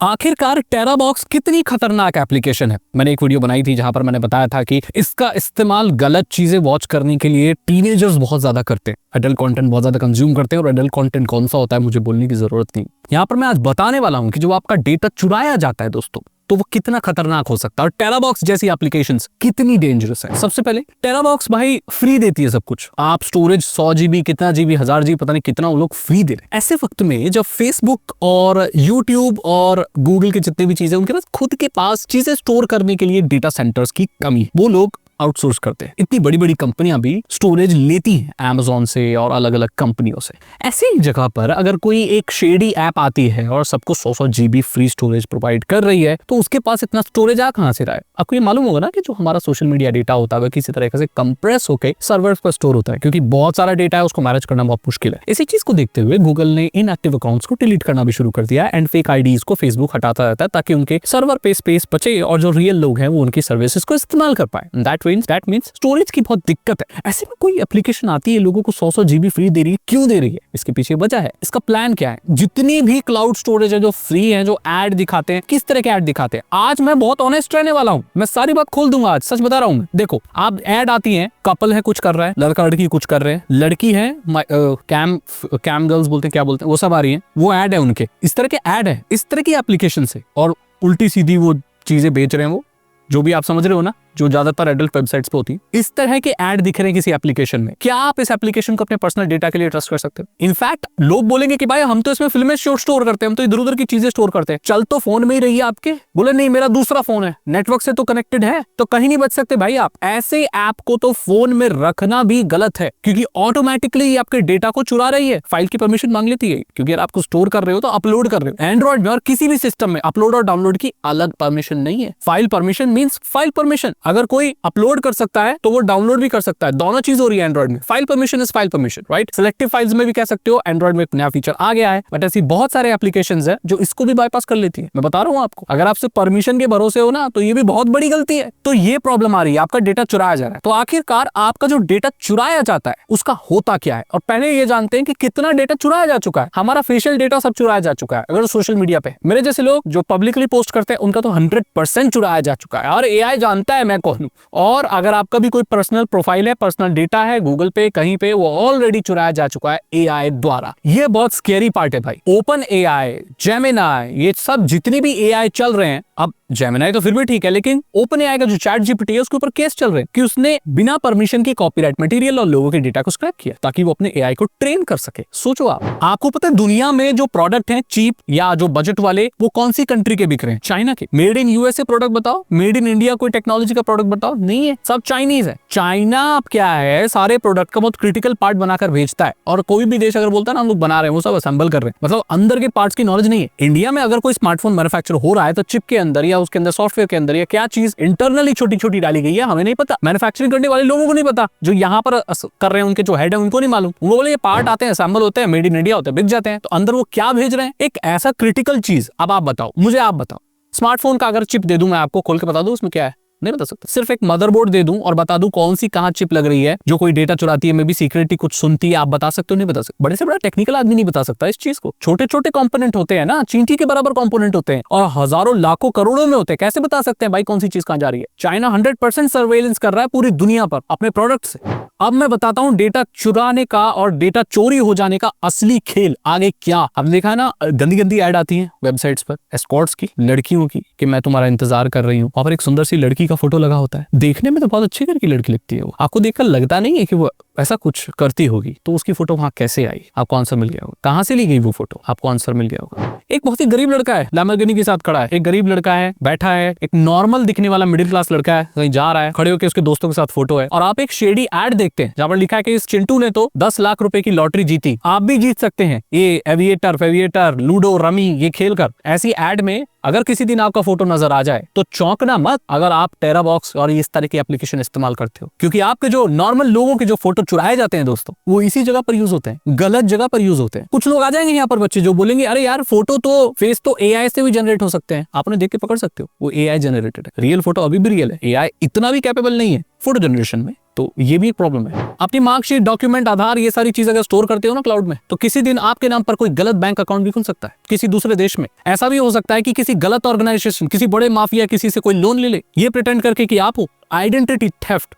आखिरकार टेराबॉक्स कितनी खतरनाक एप्लीकेशन है। मैंने एक वीडियो बनाई थी जहां पर मैंने बताया था कि इसका इस्तेमाल गलत चीजें वॉच करने के लिए टीनेजर्स बहुत ज्यादा करते हैं, एडल्ट कंटेंट बहुत ज्यादा कंज्यूम करते हैं। और एडल्ट कंटेंट कौन सा होता है मुझे बोलने की जरूरत नहीं। यहाँ पर मैं आज बताने वाला हूं कि जो आपका डेटा चुराया जाता है दोस्तों, तो वो कितना खतरनाक हो सकता है और टेराबॉक्स जैसी एप्लीकेशंस कितनी डेंजरस है। सबसे पहले टेराबॉक्स भाई फ्री देती है सब कुछ। आप स्टोरेज 100 GB, कितना GB, 1000 GB, पता नहीं कितना वो लोग फ्री दे रहे हैं। ऐसे वक्त में जब फेसबुक और यूट्यूब और गूगल के जितने भी चीजें, उनके पास खुद के पास चीजें स्टोर करने के लिए डेटा सेंटर्स की कमी, वो लोग आउटसोर्स करते हैं। इतनी बड़ी बड़ी कंपनियां भी स्टोरेज लेती हैं अमेज़न से और अलग अलग कंपनियों से। ऐसी ही जगह पर अगर कोई एक शेडी ऐप आती है और सबको 100 GB फ्री स्टोरेज प्रोवाइड कर रही है, तो उसके पास इतना स्टोरेज आ कहां से रहा है। आपको ये मालूम होगा ना कि जो हमारा सोशल मीडिया डेटा होता है किसी तरह से कंप्रेस होकर सर्वर्स पर स्टोर होता है, क्योंकि बहुत सारा डेटा है, उसको मैनेज करना बहुत मुश्किल है। इसी चीज को देखते हुए गूगल ने इनएक्टिव अकाउंट्स को डिलीट करना भी शुरू कर दिया एंड फेक आईडीज को फेसबुक हटाता रहता है ताकि उनके सर्वर पे स्पेस बचे और जो रियल लोग हैं वो उनकी सर्विसेज को इस्तेमाल कर पाए। दैट मींस स्टोरेज की बहुत दिक्कत है। ऐसे में कोई एप्लीकेशन आती है, लोगों को 100 GB फ्री दे रही है, क्यों दे रही है? इसके पीछे वजह है। इसका प्लान क्या है? जितनी भी क्लाउड स्टोरेज है जो फ्री है, जो ऐड दिखाते हैं, किस तरह के ऐड दिखाते हैं। आज मैं बहुत ऑनेस्ट रहने वाला हूं, मैं सारी बात खोल दूंगा, आज सच बता रहा हूं। देखो, आप ऐड आती है, कपल है कुछ कर रहा है, लड़का लड़की कुछ कर रहे हैं, लड़की है कैम गर्ल्स बोलते हैं, क्या बोलते हैं, वो सब आ रही है, वो ऐड है उनके। इस तरह के ऐड है, इस तरह की एप्लीकेशन से, और उल्टी सीधी वो चीजें बेच रहे हैं, वो जो भी आप समझ रहे हो ना, जो ज्यादातर एडल्ट वेबसाइट्स पे होती है। इस तरह के ऐड दिख रहे हैं किसी एप्लीकेशन में, क्या आप इस एप्लीकेशन को अपने पर्सनल डेटा के लिए ट्रस्ट कर सकते हो? इनफैक्ट लोग बोलेंगे कि भाई हम तो इसमें फिल्में स्टोर करते हैं, हम तो इधर उधर की चीजें स्टोर करते हैं, चल तो फोन में ही रही है आपके। बोले नहीं, मेरा दूसरा फोन है, नेटवर्क से तो कनेक्टेड है, तो कहीं नहीं बच सकते भाई आप। ऐसे ऐप को तो फोन में रखना भी गलत है, क्योंकि ऑटोमेटिकली आपके डेटा को चुरा रही है, फाइल की परमिशन मांग लेती है। क्योंकि अगर आपको स्टोर कर रहे हो तो अपलोड कर रहे हो। एंड्रॉइड में और किसी भी सिस्टम में अपलोड और डाउनलोड की अलग परमिशन नहीं है। File permission means file permission. अगर कोई अपलोड कर सकता है तो वो डाउनलोड भी कर सकता है, दोनों चीज हो रही है एंड्रॉइड में। File permission is file permission, right? Selective files में भी कह सकते हो, एंड्रॉइड में एक नया फीचर आ गया है, बट ऐसी बहुत सारे एप्लीकेशंस है जो इसको भी बाईपास कर लेती है। मैं बता रहा हूं आपको, अगर आप सिर्फ परमिशन के भरोसे हो ना, तो ये भी बहुत बड़ी गलती है। तो ये प्रॉब्लम आ रही है, आपका डेटा चुराया जा रहा है। तो आखिरकार आपका जो डेटा चुराया जाता है उसका होता क्या है, और पहले ये जानते हैं कि कितना डेटा चुराया जा चुका है। हमारा फेशियल डेटा सब चुराया जा चुका है। अगर सोशल मीडिया पे मेरे जैसे लोग जो पब्लिकली पोस्ट करते हैं, उनका तो 100% चुराया जा चुका है, और एआई जानता है मैं कौन हूं। और अगर आपका भी कोई पर्सनल प्रोफाइल है, पर्सनल डेटा है गूगल पे कहीं पे, वो ऑलरेडी चुराया जा चुका है एआई द्वारा। ये बहुत स्कैरी पार्ट है भाई। ओपन एआई, जेमिनाई, ये सब जितने भी एआई चल रहे हैं, अब जेमिनाई तो फिर भी ठीक है, लेकिन ओपन एआई का जो चैट जीपीटी है उसके ऊपर केस चल रहे हैं कि उसने बिना परमिशन की कॉपीराइट मटेरियल और लोगों के डेटा को स्क्रैप किया ताकि वो अपने एआई को ट्रेन कर सके। सोचो आपको पता है दुनिया में जो प्रोडक्ट हैं चीप या जो बजट वाले, वो कौन सी कंट्री के बिक रहे हैं? चाइना के। मेड इन यूएसए प्रोडक्ट बताओ, मेड इन इंडिया कोई टेक्नोलॉजी का प्रोडक्ट बताओ, नहीं है, सब चाइनीज है। चाइना अब क्या है, सारे प्रोडक्ट का बहुत क्रिटिकल पार्ट बनाकर भेजता है, और कोई भी देश अगर बोलता है ना हम लोग बना रहे हैं, वो सब असेंबल कर रहे हैं, मतलब अंदर के पार्ट्स की नॉलेज नहीं है। इंडिया में अगर कोई स्मार्टफोन मैन्युफैक्चर हो रहा है तो चिप के अंदर या उसके अंदर सॉफ्टवेयर के अंदर या क्या चीज इंटरनली छोटी छोटी डाली गई है, हमें नहीं पता। मैन्युफैक्चरिंग करने वाले लोगों को नहीं पता, जो यहाँ पर कर रहे हैं उनके जो हेड है उनको नहीं मालूम। वो बोले ये पार्ट आते हैं, असेंबल होते हैं, मेड इन इंडिया होते हैं, बिक जाते हैं, तो अंदर वो क्या भेज रहे हैं, एक ऐसा क्रिटिकल चीज। अब आप बताओ मुझे, आप बताओ, स्मार्टफोन का अगर चिप दे दूं मैं आपको, खोल के बता दूं उसमें क्या है? नहीं बता सकता। सिर्फ एक मदरबोर्ड दे दूं और बता दूं कौन सी कहां चिप लग रही है, जो कोई डेटा चुराती है, मे बी सीक्रेटली कुछ सुनती है, आप बता सकते हो? नहीं बता सकते। बड़े से बड़ा टेक्निकल आदमी नहीं बता सकता इस चीज को। छोटे छोटे कंपोनेंट होते हैं ना, चींटी के बराबर कंपोनेंट होते हैं, और हजारों लाखों करोड़ों में होते हैं। कैसे बता सकते हैं भाई कौन सी चीज कहां जा रही है? चाइना 100% सर्वेलेंस कर रहा है पूरी दुनिया पर अपने प्रोडक्ट से। अब मैं बताता हूं डेटा चुराने का और डेटा चोरी हो जाने का असली खेल आगे क्या। हमने देखा है ना, गंदी गंदी ऐड आती है वेबसाइट्स पर एस्कॉर्ट्स की, लड़कियों की, कि मैं तुम्हारा इंतजार कर रही हूँ, वहां पर एक सुंदर सी लड़की का फोटो लगा होता है। देखने में तो बहुत अच्छी घर की लड़की लगती है, वो आपको देखकर लगता नहीं है कि वो ऐसा कुछ करती होगी। तो उसकी फोटो वहां कैसे आई? आपको आंसर मिल गया होगा। कहां से ली गई वो फोटो? आपको आंसर मिल गया होगा। एक बहुत ही गरीब लड़का है, लैम्बोर्गिनी के साथ खड़ा है। एक गरीब लड़का है, बैठा है, एक नॉर्मल दिखने वाला मिडिल क्लास लड़का है, कहीं जा रहा है, खड़े होकर उसके दोस्तों के साथ फोटो है, और आप एक शेडी ऐड देखते हैं जहां पर लिखा है कि इस चिंटू ने तो 10 लाख रुपए की लॉटरी जीती, आप भी जीत सकते हैं ये एविएटर, लूडो, रमी ये खेल कर। ऐसी ऐड में अगर किसी दिन आपका फोटो नजर आ जाए तो चौंकना मत, अगर आप टेराबॉक्स और इस तरह की एप्लीकेशन इस्तेमाल करते हो, क्योंकि आपके जो नॉर्मल लोगों के जो फोटो चुराए जाते हैं दोस्तों, वो इसी जगह पर यूज होते हैं, गलत जगह पर यूज होते हैं। कुछ लोग आ जाएंगे यहाँ पर बच्चे जो बोलेंगे अरे यार फोटो तो, फेस तो एआई से भी जनरेट हो सकते हैं। आपने देख के पकड़ सकते हो वो एआई जनरेटेड है, रियल फोटो अभी भी रियल है। एआई इतना भी कैपेबल नहीं है फोटो जनरेशन में। तो ये भी एक प्रॉब्लम है। अपनी मार्कशीट, डॉक्यूमेंट, आधार, ये सारी चीजें अगर स्टोर करते हो ना क्लाउड में, तो किसी दिन आपके नाम पर कोई गलत बैंक अकाउंट भी खुल सकता है किसी दूसरे देश में। ऐसा भी हो सकता है कि किसी गलत ऑर्गेनाइजेशन, किसी बड़े माफिया किसी से कोई लोन ले ले, ये प्रिटेंड करके कि आप हो। आइडेंटिटी थेफ्ट,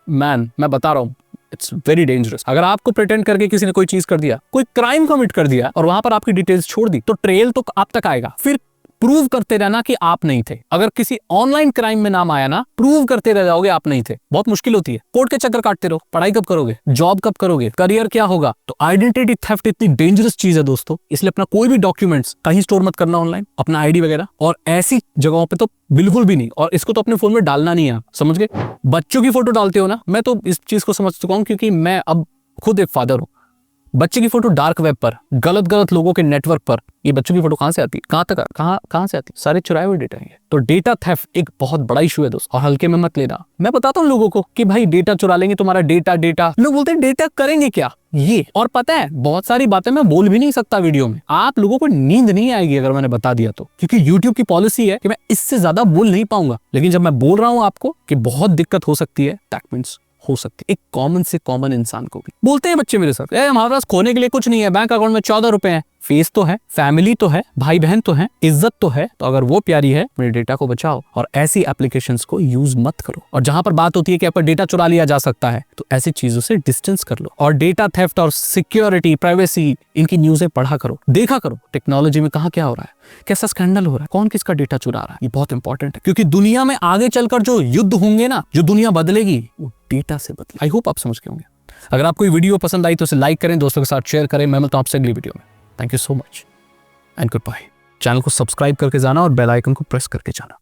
मैन मैं बता रहा हूँ, इट्स वेरी डेंजरस। अगर आपको प्रिटेंड करके किसी ने कोई चीज कर दिया, कोई क्राइम कमिट कर दिया और वहां पर आपकी डिटेल्स छोड़ दी, तो ट्रेल तो आप तक आएगा। फिर प्रूव करते रहना कि आप नहीं थे। अगर किसी ऑनलाइन क्राइम में नाम आया ना, प्रूव करते रह जाओगे आप नहीं थे, बहुत मुश्किल होती है। कोर्ट के चक्कर काटते रहो, पढ़ाई कब करोगे, जॉब कब करोगे, करियर क्या होगा। तो आइडेंटिटी थेफ्ट इतनी डेंजरस चीज है दोस्तों, इसलिए अपना कोई भी डॉक्यूमेंट्स कहीं स्टोर मत करना ऑनलाइन, अपना आईडी वगैरह, और ऐसी जगहों पे तो बिल्कुल भी नहीं। और इसको तो अपने फोन में डालना नहीं है, आप समझ गए। बच्चों की फोटो डालते हो ना, मैं तो इस चीज को समझ चुका हूं क्योंकि मैं अब खुद एक फादर हूं। बच्चे की फोटो डार्क वेब पर, गलत लोगों के नेटवर्क पर, ये बच्चों की फोटो कहां से आती है, कहां से आती है, सारे चुराए हुए डेटा है। तो डेटा थेफ्ट एक बहुत बड़ा इशू है दोस्त, और हल्के में मत लेना। मैं बताता हूं लोगों को कि भाई डेटा चुरा लेंगे तुम्हारा, डेटा लोग बोलते हैं डेटा करेंगे क्या ये। और पता है बहुत सारी बातें मैं बोल भी नहीं सकता वीडियो में, आप लोगों को नींद नहीं आएगी अगर मैंने बता दिया तो, क्योंकि YouTube की पॉलिसी है कि मैं इससे ज्यादा बोल नहीं पाऊंगा। लेकिन जब मैं बोल रहा हूं आपको कि बहुत दिक्कत हो सकती है, दैट मींस हो सकती है। एक कॉमन से कॉमन इंसान को भी बोलते हैं बच्चे मेरे साथ, हमारे पास खोने के लिए कुछ नहीं है, बैंक अकाउंट में 14 रुपए हैं। फेस तो है, फैमिली तो है, भाई बहन तो है, इज्जत तो है, तो अगर वो प्यारी है, मेरे डेटा को बचाओ और ऐसी एप्लीकेशंस को यूज मत करो। और जहां पर बात होती है कि आपका डेटा चुरा लिया जा सकता है, तो ऐसी चीजों से डिस्टेंस कर लो। और डेटा थेफ्ट और सिक्योरिटी, प्राइवेसी, इनकी न्यूज़ें पढ़ा करो, देखा करो टेक्नोलॉजी में कहां क्या हो रहा है, कैसा स्कैंडल हो रहा है, कौन किसका डेटा चुरा रहा है। ये बहुत इंपॉर्टेंट है, क्योंकि दुनिया में आगे चलकर जो युद्ध होंगे ना, जो दुनिया बदलेगी, वो डेटा से बदलेगी। आई होप आप समझ गए होंगे। अगर आपको ये वीडियो पसंद आई तो इसे लाइक करें, दोस्तों के साथ शेयर करें। मैं मिलता हूं आपसे अगली वीडियो में। Thank you so much and good bye. Channel को सब्सक्राइब करके जाना और बेल आइकन को प्रेस करके जाना।